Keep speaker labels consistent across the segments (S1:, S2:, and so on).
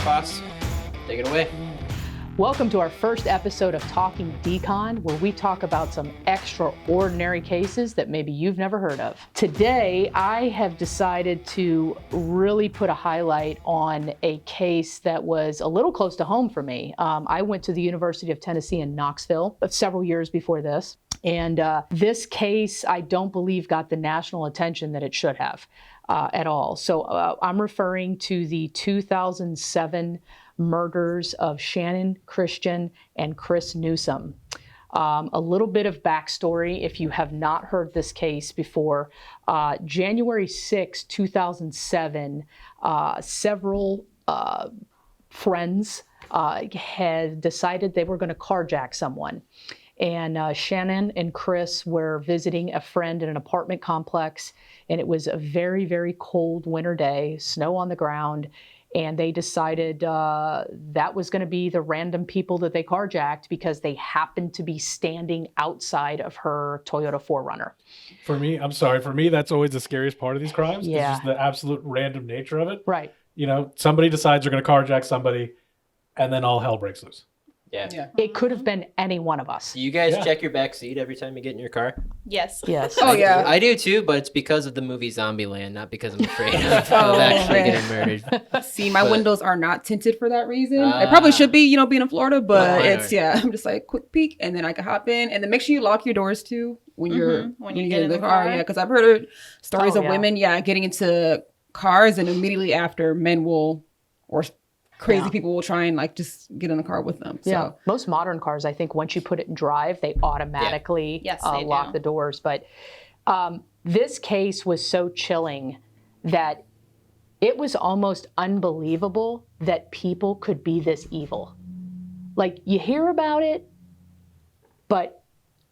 S1: boss. Take it away.
S2: Welcome to our first episode of Talking Decon, where we talk about some extraordinary cases that maybe you've never heard of. Today, I have decided to really put a highlight on a case that was a little close to home for me. I went to the University of Tennessee in Knoxville several years before this. And this case, I don't believe, got the national attention that it should have at all. So I'm referring to the 2007 murders of Shannon, Christian, and Christian-Newsom. A little bit of backstory, if you have not heard this case before. January 6, 2007, several friends had decided they were going to carjack someone. And Shannon and Chris were visiting a friend in an apartment complex, and it was a very, very cold winter day, snow on the ground. And they decided that was going to be the random people that they carjacked because they happened to be standing outside of her Toyota 4Runner.
S3: For me, that's always the scariest part of these crimes.
S2: Yeah.
S3: It's just the absolute random nature of it.
S2: Right.
S3: You know, somebody decides they're going to carjack somebody, and then all hell breaks loose.
S1: Yeah.
S2: It could have been any one of us.
S1: Do you guys check your back seat every time you get in your car?
S4: Yes.
S2: Yes.
S4: Oh, yeah.
S1: I do too, but it's because of the movie Zombieland, not because I'm afraid of actually getting murdered.
S4: See, my windows are not tinted for that reason. They probably should be, being in Florida, but I'm just like quick peek and then I can hop in. And then make sure you lock your doors too when you get in the car. Yeah, because I've heard stories of women, getting into cars and immediately after men will, or crazy people will try and just get in the car with them. So.
S2: Yeah, most modern cars, I think once you put it in drive, they automatically lock the doors. But this case was so chilling that it was almost unbelievable that people could be this evil. Like, you hear about it, but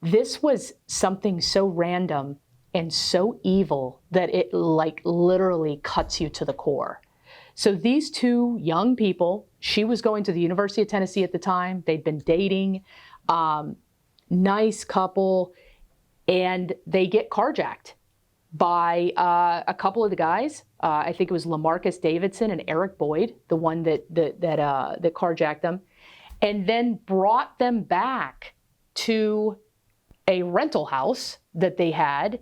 S2: this was something so random and so evil that it literally cuts you to the core. So these two young people, she was going to the University of Tennessee at the time. They'd been dating, nice couple, and they get carjacked by a couple of the guys. I think it was LaMarcus Davidson and Eric Boyd, the one that carjacked them, and then brought them back to a rental house that they had,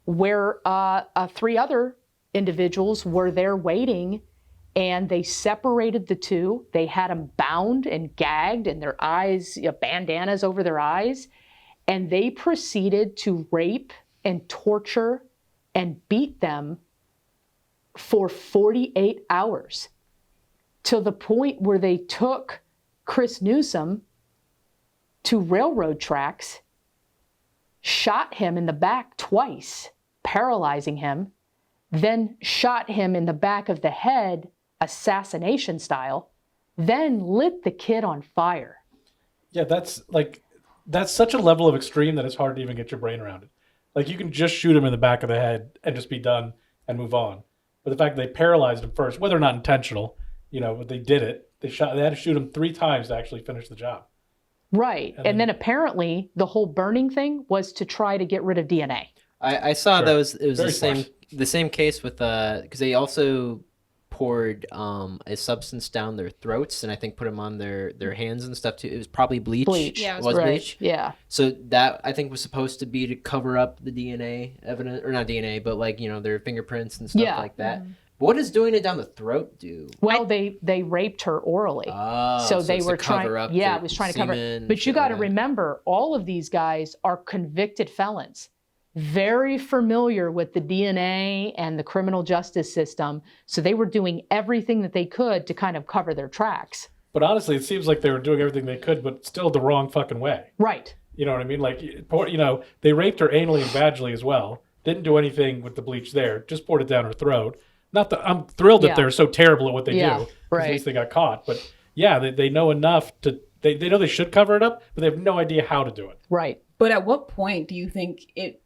S2: where three other individuals were there waiting. And they separated the two. They had them bound and gagged and their eyes, bandanas over their eyes. And they proceeded to rape and torture and beat them for 48 hours to the point where they took Christian-Newsom to railroad tracks, shot him in the back twice, paralyzing him, then shot him in the back of the head, assassination style, then lit the kid on fire.
S3: Yeah, that's such a level of extreme that it's hard to even get your brain around it. Like, you can just shoot him in the back of the head and just be done and move on. But the fact that they paralyzed him first, whether or not intentional, but they did it. They had to shoot him 3 times to actually finish the job.
S2: Right. And then apparently the whole burning thing was to try to get rid of DNA.
S1: I saw that it was
S3: Very
S1: the same case with because they also poured a substance down their throats and I think put them on their hands and stuff too. It was probably bleach.
S2: Yeah,
S1: it was bleach.
S2: Yeah.
S1: So that I think was supposed to be to cover up the DNA evidence, or not DNA, but their fingerprints and stuff like that. Mm-hmm. What does doing it down the throat do?
S2: Well, they raped her orally. So they were trying. It was trying to cover it. But you got to remember, all of these guys are convicted felons, very familiar with the DNA and the criminal justice system. So they were doing everything that they could to kind of cover their tracks.
S3: But honestly, it seems like they were doing everything they could, but still the wrong fucking way.
S2: Right.
S3: You know what I mean? They raped her anally and vaginally as well. Didn't do anything with the bleach there. Just poured it down her throat. Not that I'm thrilled that they're so terrible at what they do. Right. At least they got caught. But they know enough to. They know they should cover it up, but they have no idea how to do it.
S2: Right.
S4: But at what point do you think it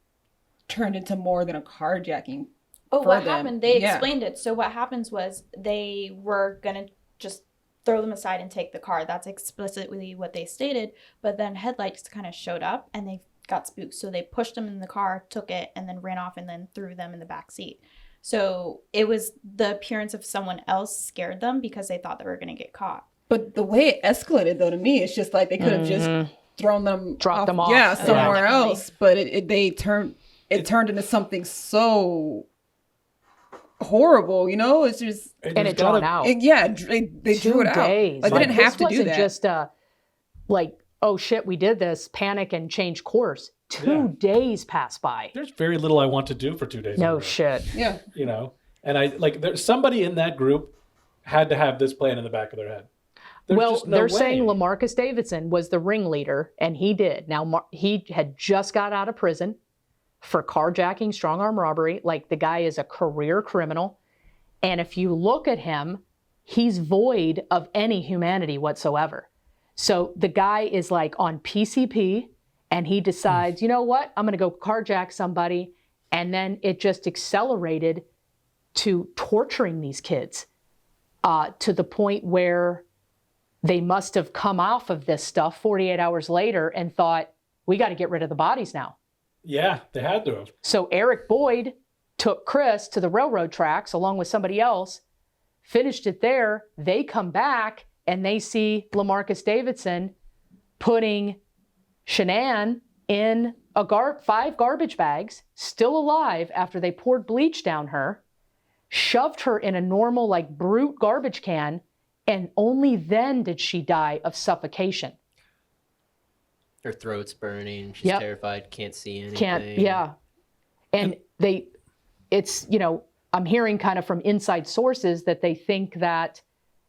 S4: turned into more than a carjacking?
S5: What happened? They explained it. So what happens was they were gonna just throw them aside and take the car. That's explicitly what they stated. But then headlights kind of showed up and they got spooked. So they pushed them in the car, took it, and then ran off and then threw them in the back seat. So it was the appearance of someone else scared them because they thought they were going to get caught.
S4: But the way it escalated, though, to me, it's just like they could have just dropped them off. Yeah, somewhere else. But it turned into something so horrible, you know? It's just
S2: and it drawn out.
S4: They drew it out. Like they didn't have to do that.
S2: Just like, oh shit, we did this, panic and change course. 2 days passed by.
S3: There's very little I want to do for 2 days.
S2: No shit.
S4: Yeah.
S3: You know, and there's somebody in that group had to have this plan in the back of their head.
S2: They're saying LaMarcus Davidson was the ringleader, and he did. Now, he had just got out of prison for carjacking, strong arm robbery. Like, the guy is a career criminal. And if you look at him, he's void of any humanity whatsoever. So the guy is like on PCP, and he decides, you know what? I'm going to go carjack somebody. And then it just accelerated to torturing these kids to the point where they must have come off of this stuff 48 hours later and thought, we got to get rid of the bodies now.
S3: Yeah, they had to have.
S2: So Eric Boyd took Chris to the railroad tracks along with somebody else, finished it there. They come back and they see LaMarcus Davidson putting Shannon in 5 garbage bags, still alive after they poured bleach down her, shoved her in a normal, like, brute garbage can, and only then did she die of suffocation.
S1: Her throat's burning. She's terrified. Can't see anything.
S2: And it's, you know, I'm hearing kind of from inside sources that they think that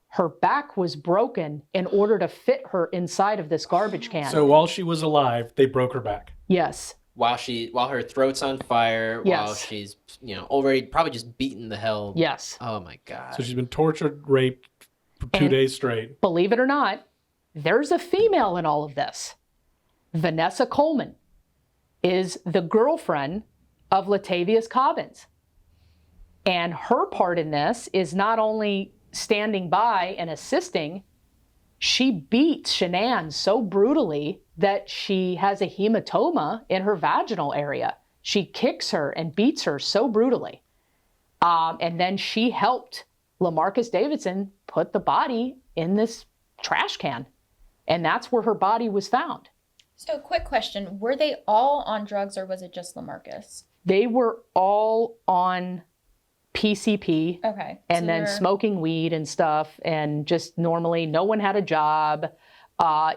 S2: her back was broken in order to fit her inside of this garbage can.
S3: So while she was alive, they broke her back.
S2: Yes.
S1: While her throat's on fire, while she's, you know, already probably just beaten the hell.
S2: Yes.
S1: Oh my God.
S3: So she's been tortured, raped for 2 days straight.
S2: Believe it or not, there's a female in all of this. Vanessa Coleman is the girlfriend of Latavius Cobbins. And her part in this is not only standing by and assisting, she beats Shannon so brutally that she has a hematoma in her vaginal area. She kicks her and beats her so brutally. And then she helped LaMarcus Davidson put the body in this trash can. And that's where her body was found.
S5: So, quick question. Were they all on drugs or was it just LaMarcus?
S2: They were all on PCP.
S5: Okay.
S2: And then smoking weed and stuff. And just normally, no one had a job.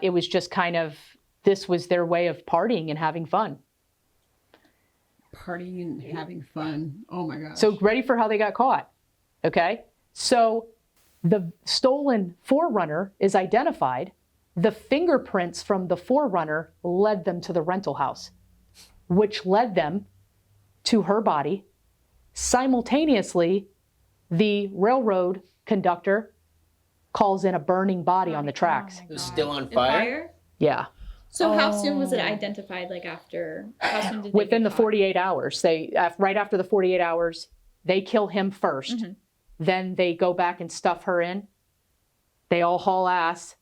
S2: It was just kind of, this was their way of partying and having fun.
S4: Partying and having fun. Oh my gosh.
S2: So ready for how they got caught. Okay. So the stolen Forerunner is identified. The fingerprints from the Forerunner led them to the rental house, which led them to her body. Simultaneously, the railroad conductor calls in a burning body on the tracks.
S1: It was still on fire?
S2: Yeah.
S5: So how soon was it identified? Like after? How soon did they
S2: Within
S5: get
S2: the
S5: caught?
S2: 48 hours. Right after the 48 hours, they kill him first. Mm-hmm. Then they go back and stuff her in. They all haul ass.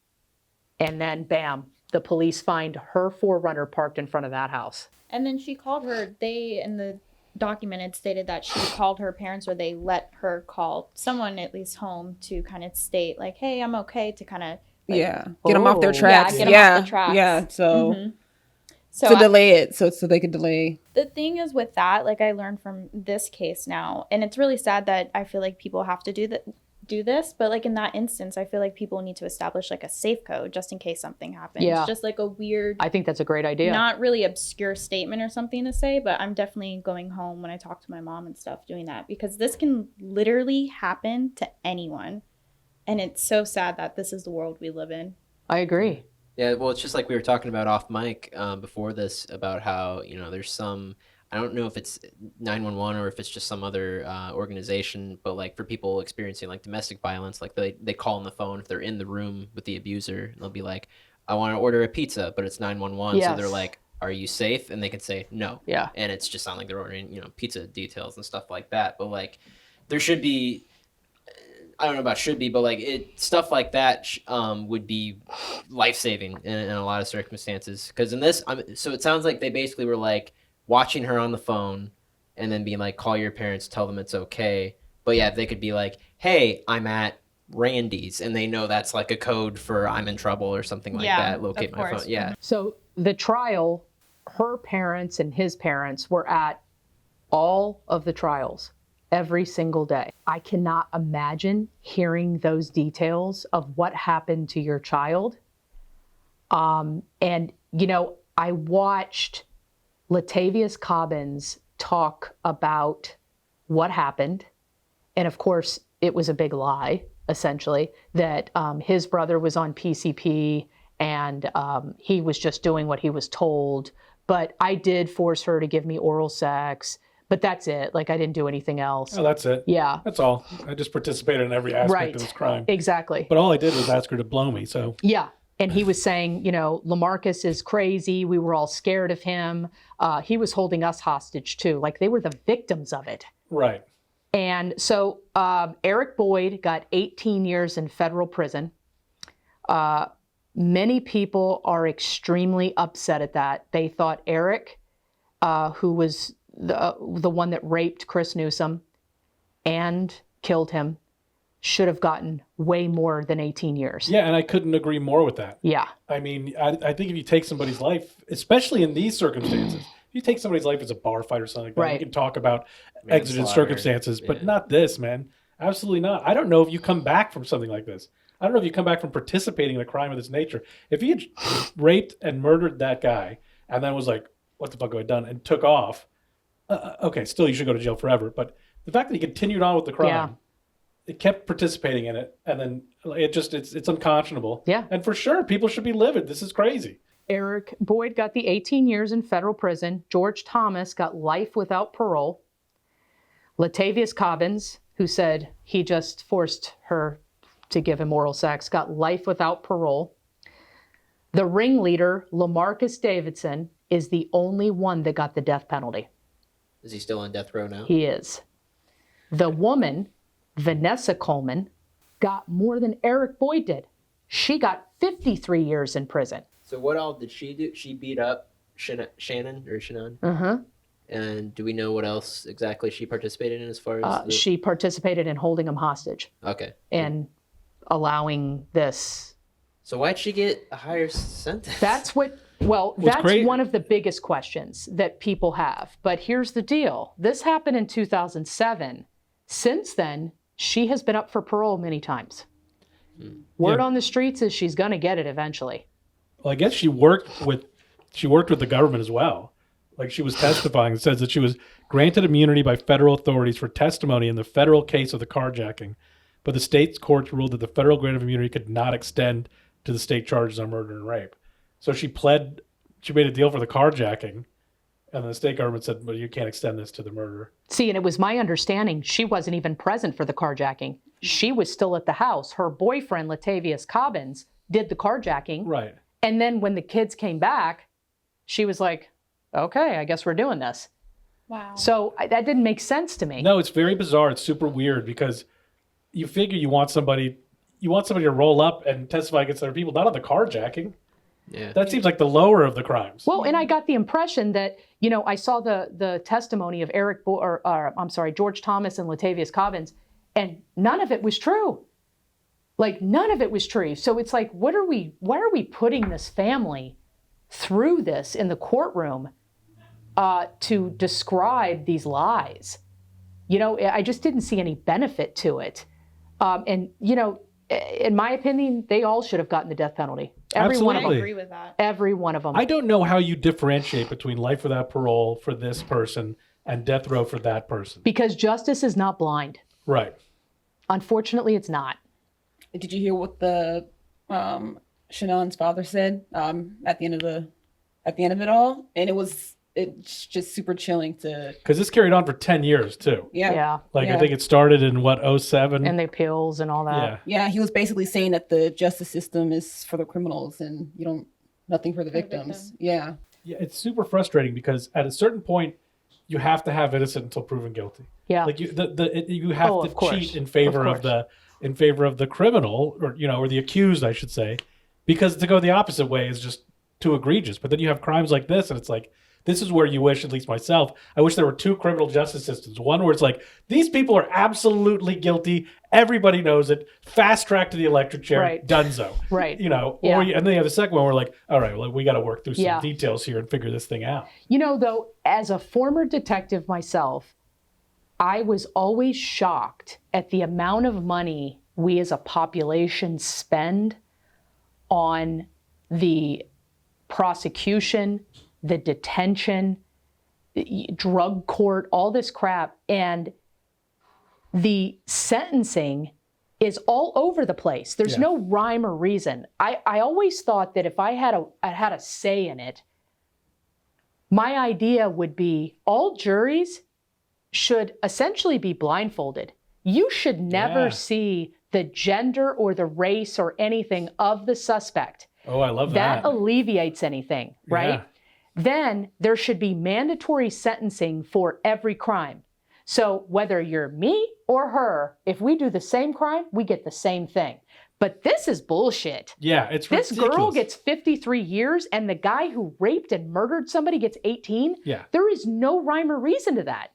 S2: And then, bam, the police find her Forerunner parked in front of that house.
S5: And then she called her, in the document, it stated that she called her parents, or they let her call someone at least home to kind of state, like, hey, I'm okay, to kind of... Like,
S4: get them off their tracks.
S5: Get them off the tracks.
S4: Yeah, so delay it, so they could delay.
S5: The thing is with that, like, I learned from this case now, and it's really sad that I feel like people have to do this, but like in that instance, I feel like people need to establish like a safe code just in case something happens.
S2: Yeah.
S5: Just like a weird,
S2: I think that's a great idea.
S5: Not really obscure statement or something to say, but I'm definitely going home when I talk to my mom and stuff doing that, because this can literally happen to anyone. And it's so sad that this is the world we live in.
S2: I agree.
S1: Yeah, well, it's just like we were talking about off mic before this, about how, you know, there's some, I don't know if it's 911 or if it's just some other organization, but like for people experiencing like domestic violence, like they call on the phone if they're in the room with the abuser, and they'll be like, I want to order a pizza, but it's 911.
S2: Yes.
S1: So they're like, are you safe? And they can say no.
S2: Yeah.
S1: And it's just sound like they're ordering, you know, pizza details and stuff like that. But like there should be, I don't know about should be, but like stuff like that would be life-saving in a lot of circumstances. Because in this, so it sounds like they basically were like watching her on the phone and then being like, call your parents, tell them it's okay. But yeah, they could be like, hey, I'm at Randy's, and they know that's like a code for I'm in trouble or something like that. Locate my phone. Yeah.
S2: So the trial, her parents and his parents were at all of the trials every single day. I cannot imagine hearing those details of what happened to your child. And, you know, I watched Latavius Cobbins talk about what happened. And of course, it was a big lie, essentially, that his brother was on PCP and he was just doing what he was told. But I did force her to give me oral sex. But that's it. Like, I didn't do anything else.
S3: Oh, that's it.
S2: Yeah.
S3: That's all. I just participated in every aspect of this crime.
S2: Exactly.
S3: But all I did was ask her to blow me, so.
S2: Yeah. And he was saying, you know, LaMarcus is crazy. We were all scared of him. He was holding us hostage, too. Like, they were the victims of it.
S3: Right.
S2: And so Eric Boyd got 18 years in federal prison. Many people are extremely upset at that. They thought Eric, who was the one that raped Christian-Newsom and killed him, should have gotten way more than 18 years.
S3: Yeah, and I couldn't agree more with that.
S2: Yeah.
S3: I mean, I think if you take somebody's life, especially in these circumstances, if you take somebody's life as a bar fight or something like that, we can talk about exigent circumstances, but not this, man. Absolutely not. I don't know if you come back from something like this. I don't know if you come back from participating in a crime of this nature. If he had raped and murdered that guy and then was like, what the fuck have I done, and took off, okay, still you should go to jail forever. But the fact that he continued on with the crime, it kept participating in it, and then it's unconscionable.
S2: Yeah.
S3: And for sure, people should be livid. This is crazy.
S2: Eric Boyd got the 18 years in federal prison. George Thomas got life without parole. Latavius Cobbins, who said he just forced her to give him oral sex, got life without parole. The ringleader, LaMarcus Davidson, is the only one that got the death penalty.
S1: Is he still on death row now?
S2: He is. The woman, Vanessa Coleman, got more than Eric Boyd did. She got 53 years in prison.
S1: So what all did she do? She beat up Shannon or Shannon?
S2: Uh-huh.
S1: And do we know what else exactly she participated in as far as
S2: She participated in holding him hostage.
S1: Okay.
S2: And allowing this.
S1: So why'd she get a higher sentence?
S2: That's one of the biggest questions that people have. But here's the deal. This happened in 2007. Since then, she has been up for parole many times. Word on the streets is she's going to get it eventually.
S3: Well, I guess she worked with the government as well. Like, she was testifying. It says that she was granted immunity by federal authorities for testimony in the federal case of the carjacking, but the state's courts ruled that the federal grant of immunity could not extend to the state charges on murder and rape. So she made a deal for the carjacking, and the state government said, well, you can't extend this to the murder.
S2: See, and it was my understanding she wasn't even present for the carjacking. She was still at the house. Her boyfriend, Latavius Cobbins, did the carjacking.
S3: Right.
S2: And then when the kids came back, she was like, okay, I guess we're doing this.
S5: Wow.
S2: So that didn't make sense to me.
S3: No, it's very bizarre. It's super weird because you figure you want somebody to roll up and testify against other people, not on the carjacking.
S1: Yeah.
S3: That seems like the lower of the crimes.
S2: Well, and I got the impression that, you know, I saw the testimony of George Thomas and Latavius Cobbins, and none of it was true. Like, none of it was true. So it's like, why are we putting this family through this in the courtroom to describe these lies? You know, I just didn't see any benefit to it. And, you know, in my opinion, they all should have gotten the death penalty. Every one of them.
S5: I agree with that.
S2: Every one of them.
S3: I don't know how you differentiate between life without parole for this person and death row for that person.
S2: Because justice is not blind.
S3: Right.
S2: Unfortunately, it's not.
S4: Did you hear what the Shannon's father said at the end of it all? And it's just super chilling to...
S3: Because this carried on for 10 years, too.
S2: Yeah.
S3: I think it started in, 2007?
S2: And the appeals and all that.
S4: Yeah, he was basically saying that the justice system is for the criminals and nothing for the victims. Yeah.
S3: Yeah, it's super frustrating because at a certain point, you have to have innocent until proven guilty.
S2: Yeah.
S3: Like, you have to cheat in favor of the criminal, or the accused, I should say, because to go the opposite way is just too egregious. But then you have crimes like this, and it's like, this is where you wish, at least myself, I wish there were two criminal justice systems. One where it's like, these people are absolutely guilty. Everybody knows it. Fast track to the electric chair.
S2: Right.
S3: Donezo.
S2: Right.
S3: You know,
S2: Yeah.
S3: and then you have the second one where like, all right, well, we got to work through some details here and figure this thing out.
S2: You know, though, as a former detective myself, I was always shocked at the amount of money we as a population spend on the prosecution, the detention, drug court, all this crap. And the sentencing is all over the place. There's no rhyme or reason. I always thought that if I had a say in it, my idea would be all juries should essentially be blindfolded. You should never see the gender or the race or anything of the suspect.
S3: Oh, I love that.
S2: That alleviates anything, right?
S3: Yeah.
S2: Then there should be mandatory sentencing for every crime. So whether you're me or her, if we do the same crime, we get the same thing. But this is bullshit.
S3: Yeah, it's
S2: this
S3: ridiculous.
S2: Girl gets 53 years and the guy who raped and murdered somebody gets 18.
S3: Yeah.
S2: There is no rhyme or reason to that.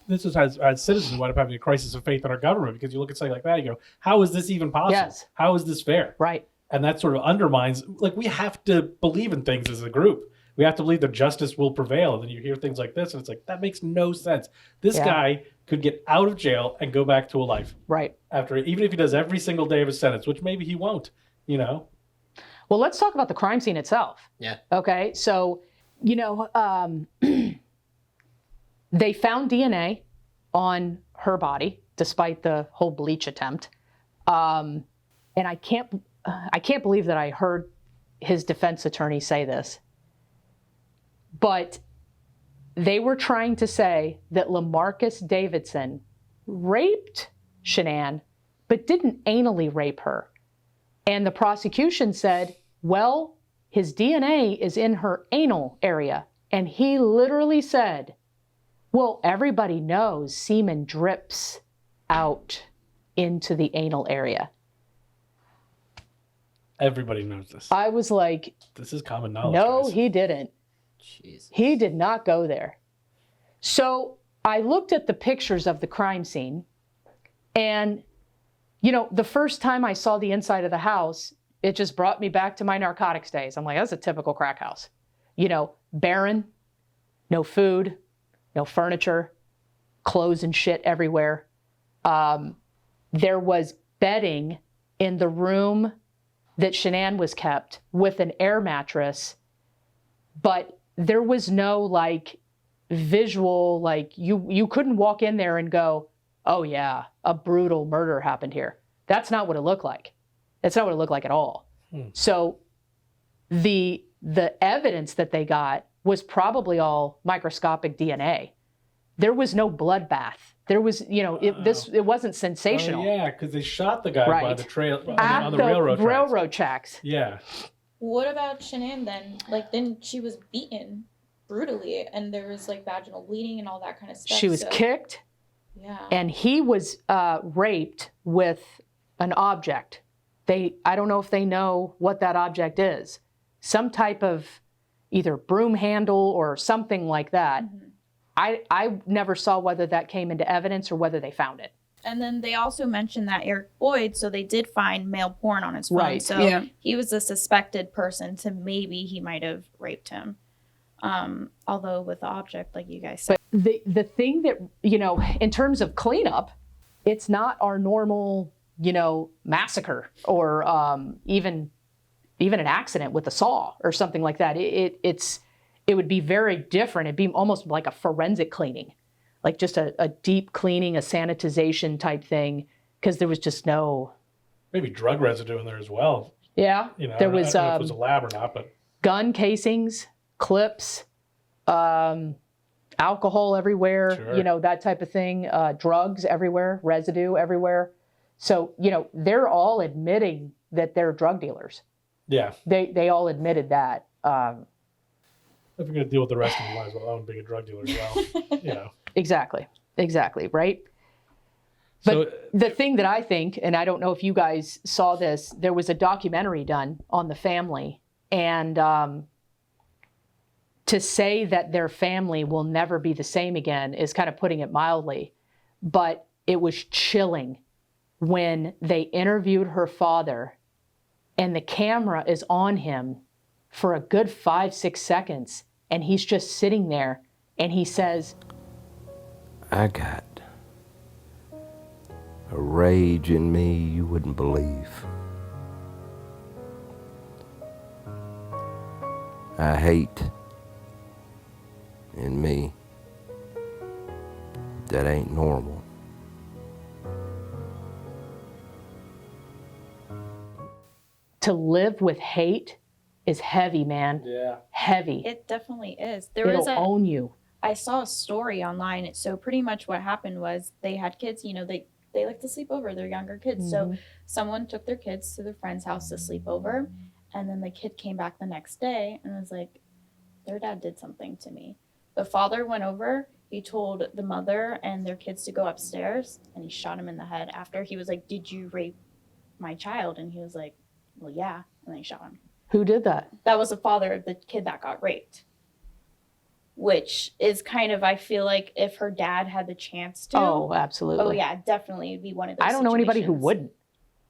S3: This is as citizens wind up having a crisis of faith in our government, because you look at something like that, you go, how is this even possible?
S2: Yes.
S3: How is this fair?
S2: Right.
S3: And that sort of undermines, like, we have to believe in things as a group. We have to believe that justice will prevail. And then you hear things like this, and it's like, that makes no sense. This guy could get out of jail and go back to a life.
S2: Right.
S3: After, even if he does every single day of his sentence, which maybe he won't, you know?
S2: Well, let's talk about the crime scene itself.
S1: Yeah.
S2: Okay. So, you know, they found DNA on her body, despite the whole bleach attempt. And I can't believe that I heard his defense attorney say this. But they were trying to say that LaMarcus Davidson raped Shannon, but didn't anally rape her. And the prosecution said, well, his DNA is in her anal area. And he literally said, well, everybody knows semen drips out into the anal area.
S3: Everybody knows this.
S2: I was like,
S3: this is common knowledge.
S2: No,
S3: guys.
S2: he didn't.
S1: Jesus.
S2: He did not go there. So I looked at the pictures of the crime scene, and, you know, the first time I saw the inside of the house, it just brought me back to my narcotics days. I'm like, that's a typical crack house. You know, barren, no food, no furniture, clothes and shit everywhere. There was bedding in the room that Shannon was kept with an air mattress, but there was no like visual, like you couldn't walk in there and go, oh yeah, a brutal murder happened here. That's not what it looked like. That's not what it looked like at all. So the evidence that they got was probably all microscopic DNA. There was no bloodbath. There was, you know, it wasn't sensational.
S3: Oh, yeah, because they shot the guy by the trail on the
S2: railroad tracks.
S3: Yeah.
S5: What about Shannon then? Like, then she was beaten brutally, and there was like vaginal bleeding and all that kind of stuff.
S2: She was kicked.
S5: Yeah.
S2: And he was raped with an object. I don't know if they know what that object is. Some type of either broom handle or something like that. Mm-hmm. I never saw whether that came into evidence or whether they found it.
S5: And then they also mentioned that Eric Boyd, so they did find male porn on his phone.
S2: Right.
S5: So he was a suspected person, so maybe he might have raped him. Although with the object, like you guys said.
S2: But the thing that, you know, in terms of cleanup, it's not our normal, you know, massacre or even an accident with a saw or something like that. It would be very different. It'd be almost like a forensic cleaning, like just a deep cleaning, a sanitization type thing, because there was just no...
S3: Maybe drug residue in there as well.
S2: Yeah,
S3: you know,
S2: there was...
S3: I don't know if it was a lab or not, but...
S2: Gun casings, clips, alcohol everywhere, you know, that type of thing, drugs everywhere, residue everywhere. So, you know, they're all admitting that they're drug dealers. Yeah. They all admitted that.
S3: If you're going to deal with the rest of them, might as well own being a drug dealer as well. You know. Exactly,
S2: right? But the thing that I think, and I don't know if you guys saw this, there was a documentary done on the family, and to say that their family will never be the same again is kind of putting it mildly, but it was chilling when they interviewed her father and the camera is on him for a good 5-6 seconds and he's just sitting there and he says,
S6: I got a rage in me you wouldn't believe. I hate in me that ain't normal.
S2: To live with hate is heavy, man.
S3: Yeah.
S5: Heavy. It definitely is.
S2: It'll own you.
S5: I saw a story online. So pretty much what happened was they had kids, they like to sleep over. They're younger kids. Mm-hmm. So someone took their kids to their friend's house to sleep over. And then the kid came back the next day and was like, their dad did something to me. The father went over. He told the mother and their kids to go upstairs. And he shot him in the head after. He was like, did you rape my child? And he was like, well, yeah. And then he shot him.
S2: Who did that?
S5: That was the father of the kid that got raped. Which is kind of, I feel like if her dad had the chance to.
S2: Oh, absolutely.
S5: Oh, yeah, definitely it'd be one of those
S2: I don't know anybody who wouldn't.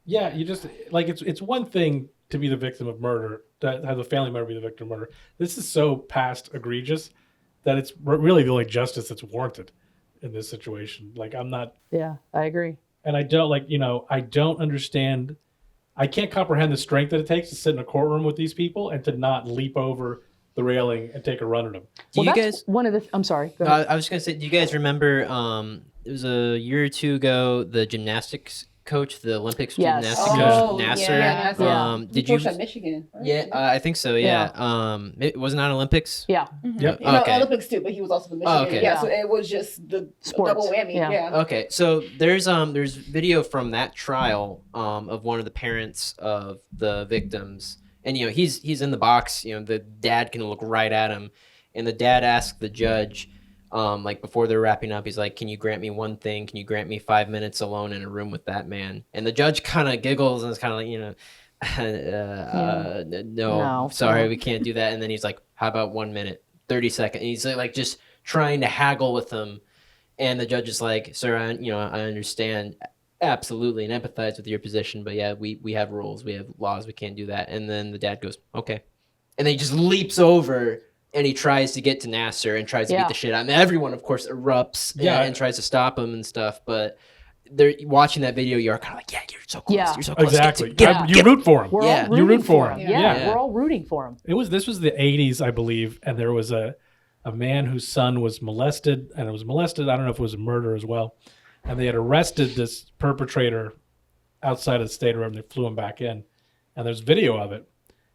S3: Yeah, you just, like, it's one thing to be the victim of murder, to have a family member be the victim of murder. This is so past egregious that it's really the only justice that's warranted in this situation. Like, I'm not.
S2: Yeah, I agree.
S3: And I don't, I don't understand. I can't comprehend the strength that it takes to sit in a courtroom with these people and to not leap over the railing and take a run at them.
S1: Do you guys?
S2: I'm sorry. Go ahead.
S1: I was just gonna say, do you guys remember? It was a year or two ago. The gymnastics coach, the Olympics gymnastics coach, Nasser.
S4: Yeah.
S1: Did you?
S4: At Michigan. Right?
S1: Yeah, I think so. Yeah. It wasn't on Olympics.
S2: Yeah.
S4: Mm-hmm.
S3: Yep.
S1: Okay.
S4: Olympics too, but he was also from Michigan.
S1: Oh, okay.
S4: Yeah, so it was just the
S2: sports.
S4: Double whammy. Yeah.
S1: Okay, so there's video from that trial of one of the parents of the victims. And, he's in the box, the dad can look right at him. And the dad asked the judge, before they're wrapping up, he's like, can you grant me one thing? Can you grant me 5 minutes alone in a room with that man? And the judge kind of giggles and is kind of like, no, sorry, we can't do that. And then he's like, how about 1 minute, 30 seconds? And he's like just trying to haggle with him. And the judge is like, sir, I understand. Absolutely, and empathize with your position, but yeah, we have rules, we have laws, we can't do that. And then the dad goes, okay, and then he just leaps over and he tries to get to Nasser and tries to beat the shit out of him. Everyone, of course, erupts and tries to stop him and stuff. But they're watching that video. You're kind of like, yeah, you're so close.
S2: Yeah.
S1: You're so close.
S3: Exactly. You root for him.
S2: We're all
S3: you root for him.
S2: Yeah, we're all rooting for him.
S3: This was the 80s, I believe, and there was a man whose son was molested, and it was molested. I don't know if it was a murder as well. And they had arrested this perpetrator outside of the state room. They flew him back in. And there's video of it.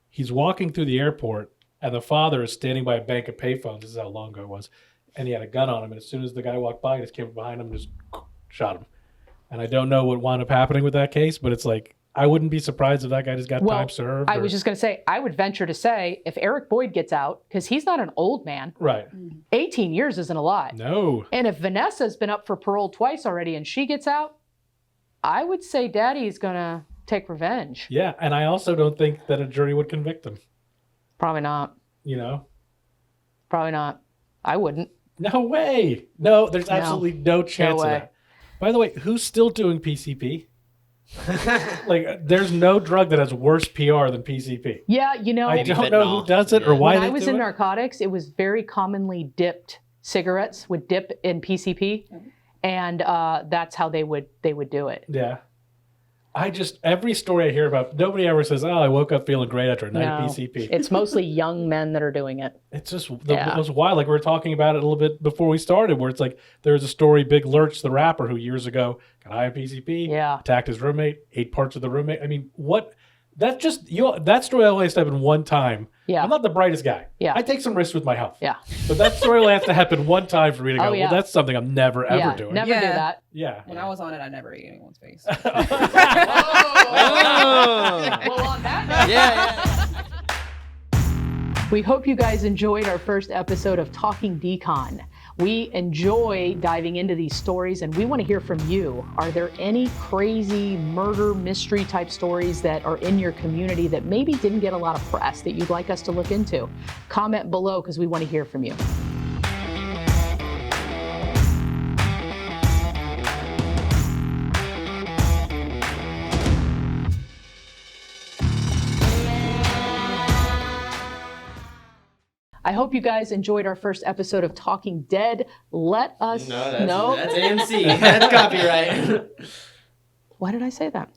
S3: He's walking through the airport, and the father is standing by a bank of payphones. This is how long ago it was. And he had a gun on him. And as soon as the guy walked by, he just came up behind him and just shot him. And I don't know what wound up happening with that case, but it's like, I wouldn't be surprised if that guy just got time served.
S2: I was just going to say, I would venture to say, if Eric Boyd gets out, because he's not an old man.
S3: Right.
S2: 18 years isn't a lot.
S3: No.
S2: And if Vanessa's been up for parole twice already and she gets out, I would say Daddy's going to take revenge.
S3: Yeah, and I also don't think that a jury would convict him.
S2: Probably not.
S3: Probably
S2: not. I wouldn't.
S3: No way. No, there's absolutely no chance of that. By the way, who's still doing PCP? There's no drug that has worse PR than PCP.
S2: Yeah,
S3: I don't know who does it or why.
S2: When I was in narcotics, it was very commonly dipped. Cigarettes would dip in PCP, and that's how they would do it.
S3: Yeah, every story I hear about, nobody ever says, "Oh, I woke up feeling great after a night of PCP."
S2: It's mostly young men that are doing it.
S3: It's just it was wild. Like we were talking about it a little bit before we started, where it's like there's a story, Big Lurch, the rapper, who years ago got high on PCP, attacked his roommate, ate parts of the roommate. I mean, what? That story only has to happen one time.
S2: Yeah.
S3: I'm not the brightest guy.
S2: Yeah.
S3: I take some risks with my health.
S2: Yeah.
S3: But that story only has to happen one time for me to go, well, that's something I'm never, ever doing.
S2: Never do that.
S3: Yeah.
S4: When I was on it, I never ate anyone's face.
S1: Well, on
S2: that note.
S1: Yeah.
S2: We hope you guys enjoyed our first episode of Talking Decon. We enjoy diving into these stories, and we want to hear from you. Are there any crazy murder mystery type stories that are in your community that maybe didn't get a lot of press that you'd like us to look into? Comment below because we want to hear from you. I hope you guys enjoyed our first episode of Talking Dead. Let us know.
S1: That's AMC. That's copyright.
S2: Why did I say that?